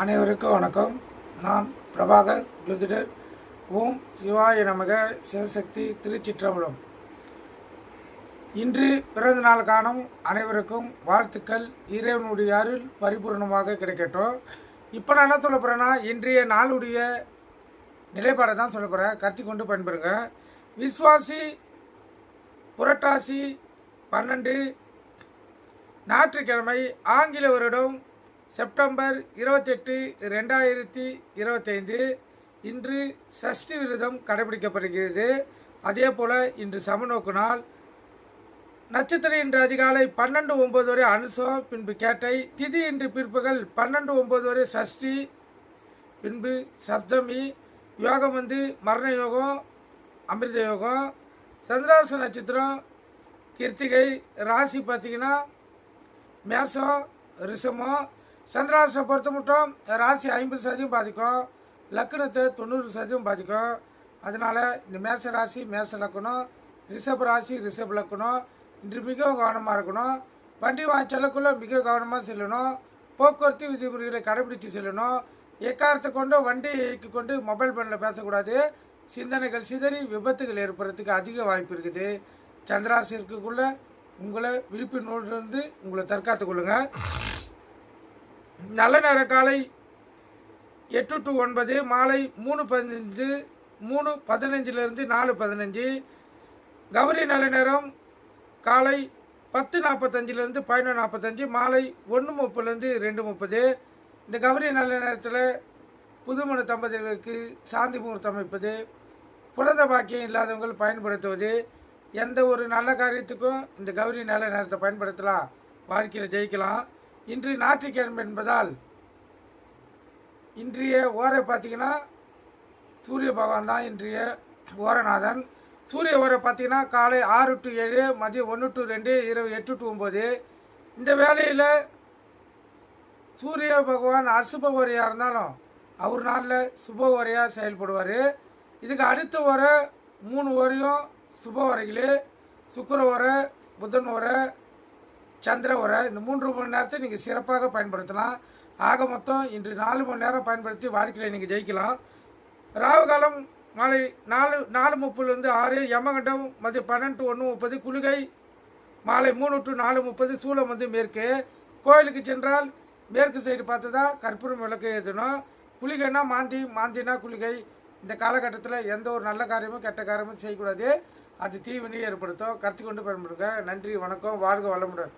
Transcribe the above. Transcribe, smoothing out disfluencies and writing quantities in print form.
அனைவருக்கும் வணக்கம். நான் பிரபாகர் ஜோதிடர். ஓம் சிவாய நமக. சிவசக்தி திருச்சிற்றம்பலம். இன்று பிறந்த நாள் காணும் அனைவருக்கும் வாழ்த்துக்கள். இறைவனுடைய அருள் பரிபூர்ணமாக கிடைக்கட்டும். இப்போ நான் என்ன சொல்ல போகிறேன்னா, இன்றைய நாளுடைய நிலைப்பாடை தான் சொல்ல போகிறேன். கருத்தி கொண்டு பயன்பெறுங்க. விஸ்வாசி புரட்டாசி 12 ஞாயிற்றுக்கிழமை, ஆங்கில வருடம் செப்டம்பர் 28, 2025. இன்று சஷ்டி விரதம் கடைபிடிக்கப்படுகிறது. அதே போல் இன்று சமநோக்கு நாள். நட்சத்திரம் இன்று அதிகாலை 12:09 வரை அனுசம், பின்பு கேட்டை. திதி இன்று பிற்பகல் 12:09 வரை சஷ்டி, பின்பு சப்தமி. யோகம் மரண யோகம், அமிர்த யோகம். சந்திராச நட்சத்திரம் கிருத்திகை. ராசி பார்த்திங்கன்னா மேசம் ரிஷமம். சந்திராசனை பொறுத்த மட்டும் ராசி 50% பாதிக்கும், லக்னத்தை 90% பாதிக்கும். அதனால் இந்த மேச ராசி மேச லக்கணம், ரிஷப ராசி ரிஷப லக்கணம் இன்று மிகவும் கவனமாக இருக்கணும். வண்டி வாங்கிச்சலுக்குள்ளே மிக கவனமாக செல்லணும். போக்குவரத்து விதிமுறைகளை கடைபிடித்து செல்லணும். எக்காரத்தை கொண்டு வண்டியை இயக்கி கொண்டு மொபைல் ஃபோனில் பேசக்கூடாது. சிந்தனைகள் சிதறி விபத்துகள் ஏற்படுறதுக்கு அதிக வாய்ப்பு இருக்குது. சந்திராசி இருக்குக்குள்ளே உங்களை விழிப்புணர்விலிருந்து உங்களை தற்காத்து கொள்ளுங்கள். நல்ல நேர காலை 8 to 9, மாலை 3:15, 3:15 4:15. கௌரி நல்ல நேரம் காலை 10:45 11:45, மாலை 1:30 2:30. இந்த கௌரி நல்ல நேரத்தில் புதுமண தம்பதிகளுக்கு சாந்தி முகூர்த்தம் அமைப்பது, குழந்தை பாக்கியம் இல்லாதவங்கள் பயன்படுத்துவது. எந்த ஒரு நல்ல காரியத்துக்கும் இந்த கௌரி நல்ல நேரத்தை பயன்படுத்தலாம், வாழ்க்கையில் ஜெயிக்கலாம். இன்று ஞாயிற்றுக்கிழமை என்பதால் இன்றைய ஓரை பார்த்திங்கன்னா சூரிய பகவான் தான் இன்றைய ஓரநாதன். சூரிய ஓரை பார்த்திங்கன்னா காலை 6 to 7, மதியம் 1 to 2, இரவு 8 to 9. இந்த வேலையில் சூரிய பகவான் அசுப ஓரையாக இருந்தாலும் அவர் நாளில் சுப ஓரையாக செயல்படுவார். இதுக்கு அடுத்த ஓரை 3 ஓரையும் சுப ஓரைகளே. சுக்கிர ஓரை, புதன் ஓரை, சந்திர ஓரை. இந்த 3 மணி நேரத்தை நீங்கள் சிறப்பாக பயன்படுத்தலாம். ஆக மொத்தம் இன்று 4 மணி நேரம் பயன்படுத்தி வாழ்க்கையில் நீங்கள் ஜெயிக்கலாம். ராகு காலம் மாலை 4:30 6, யமகண்டம் மதியம் 12 to 1:30, குளிகை மாலை 3 to 4:30, சூலம் மேற்கு. கோயிலுக்கு சென்றால் மேற்கு சைடு பார்த்து தான் கற்பூரம் விளக்கு ஏற்றணும். குளிகைனா மாந்தினா குளிகை. இந்த காலகட்டத்தில் எந்த ஒரு நல்ல காரியமும் கெட்ட காரியமும் செய்யக்கூடாது. அது தீவினையை ஏற்படுத்தும். கருத்து கொண்டு பயன்படுங்க. நன்றி, வணக்கம், வாழ்க வளமுடன்.